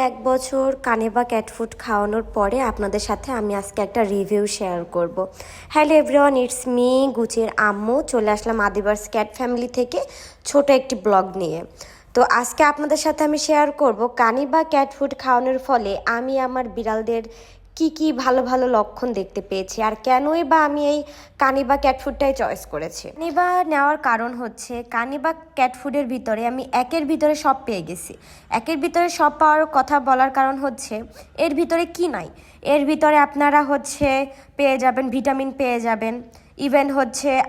এক বছর কানেবা cat food খাওয়ানোর পরে আপনাদের সাথে আমি আজকে একটা রিভিউ শেয়ার করব। হ্যালো এভরিওয়ান, ইটস মি গুচের আম্মু। চলে আসলাম আদিবাস ক্যাট ফ্যামিলি থেকে ছোট একটি ব্লগ নিয়ে। তো আজকে আপনাদের সাথে আমি শেয়ার করব কানিবা ক্যাট ফুড খাওয়ানোর ফলে আমি আমার বিড়ালদের কি কি ভালো ভালো লক্ষণ দেখতে পেয়েছি, আর কেনই বা আমি এই কানিবা ক্যাট ফুডটাই চয়েস করেছি। কানিবা নেওয়ার কারণ হচ্ছে কানিবা ক্যাট ফুডের ভিতরে আমি একের ভিতরে সব পেয়ে গেছি। একের ভিতরে সব পাওয়ার কথা বলার কারণ হচ্ছে এর ভিতরে কি নাই, এর ভিতরে আপনারা পেয়ে যাবেন ভিটামিন, পেয়ে যাবেন ইভেন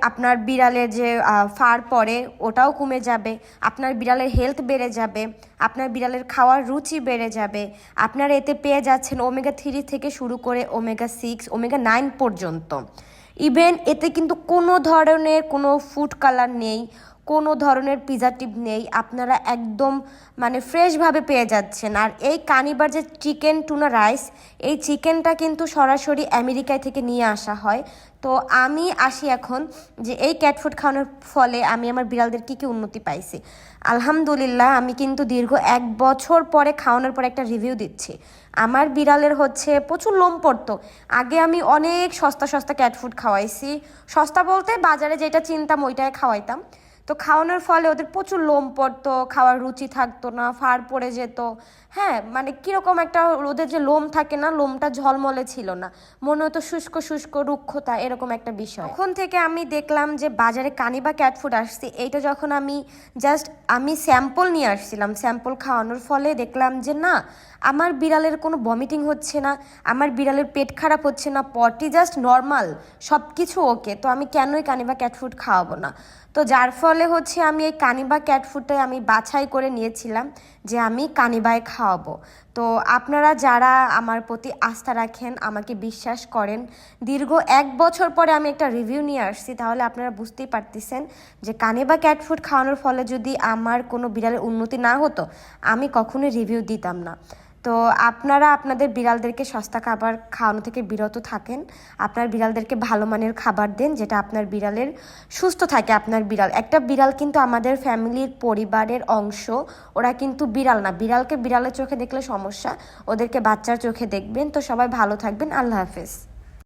আপনার বিড়ালের যে ফার পরে ওটাও কমে যাবে, আপনার বিড়ালের হেলথ বেড়ে যাবে, আপনার বিড়ালের খাওয়ার রুচি বেড়ে যাবে। আপনারা এতে পেয়ে যাচ্ছেন ওমেগা 3 থেকে শুরু করে ওমেগা 6, ওমেগা 9 পর্যন্ত। ইভেন এতে কিন্তু কোনো ধরনের কোনো ফুড কালার নেই, কোনো ধরনের প্রিজারভেটিভ নেই, আপনারা একদম ফ্রেশভাবে পেয়ে যাচ্ছেন। আর এই কানিবার যে চিকেন টুনা রাইস, এই চিকেনটা কিন্তু সরাসরি আমেরিকায় থেকে নিয়ে আসা হয়। তো আমি আসি এখন যে এই ক্যাট ফুড খাওয়ানোর ফলে আমি আমার বিড়ালদের কী কী উন্নতি পাইছি। আলহামদুলিল্লাহ, আমি কিন্তু দীর্ঘ 1 বছর পরে খাওয়ানোর পরে একটা রিভিউ দিচ্ছি। আমার বিড়ালের প্রচুর লোম পড়তো। আগে আমি অনেক সস্তা সস্তা ক্যাট ফুড খাওয়াইছি, সস্তা বলতে বাজারে যেটা চিনতাম ওইটাই খাওয়াইতাম। তো খাওয়ানোর ফলে ওদের প্রচুর লোম পড়তো, খাওয়ার রুচি থাকতো না, ফার পড়ে যেত। হ্যাঁ, কীরকম একটা ওদের যে লোম থাকে না, লোমটা ঝলমলে ছিল না, মনে হতো শুষ্ক শুষ্ক রুক্ষতা, এরকম একটা বিষয়। তখন থেকে আমি দেখলাম যে বাজারে কানিবা ক্যাট ফুড আসছে, এইটা যখন আমি স্যাম্পল নিয়ে আসছিলাম, স্যাম্পল খাওয়ানোর ফলে দেখলাম যে না, আমার বিড়ালের কোনো ভমিটিং হচ্ছে না, আমার বিড়ালের পেট খারাপ হচ্ছে না, পটি জাস্ট নর্মাল, সব কিছু ওকে। তো আমি কেনই কানিবা ক্যাট ফুড খাওয়াবো না? তো যার ফলে আমি এই কানিবা ক্যাট ফুডটাই আমি বাছাই করে নিয়েছিলাম যে আমি কানিবায় খাওয়াবো। তো আপনারা যারা আমার প্রতি আস্থা রাখেন, আমাকে বিশ্বাস করেন, দীর্ঘ 1 বছর পরে আমি একটা রিভিউ নিয়ে আসছি, তাহলে আপনারা বুঝতেই পারতেছেন যে কানিবা ক্যাট ফুড খাওয়ানোর ফলে যদি আমার কোনো বিড়ালের উন্নতি না হতো, আমি কখনোই রিভিউ দিতাম না। তো আপনারা আপনাদের বিড়ালদেরকে সস্তা খাবার খাওয়ানো থেকে বিরত থাকেন, আপনার বিড়ালদেরকে ভালো মানের খাবার দেন, যেটা আপনার বিড়ালের সুস্থ থাকে। আপনার বিড়াল, একটা বিড়াল কিন্তু আমাদের ফ্যামিলির পরিবারের অংশ, ওরা কিন্তু বিড়াল না। বিড়ালকে বিড়ালের চোখে দেখলে সমস্যা, ওদেরকে বাচ্চার চোখে দেখবেন। তো সবাই ভালো থাকবেন, আল্লাহ হাফেজ।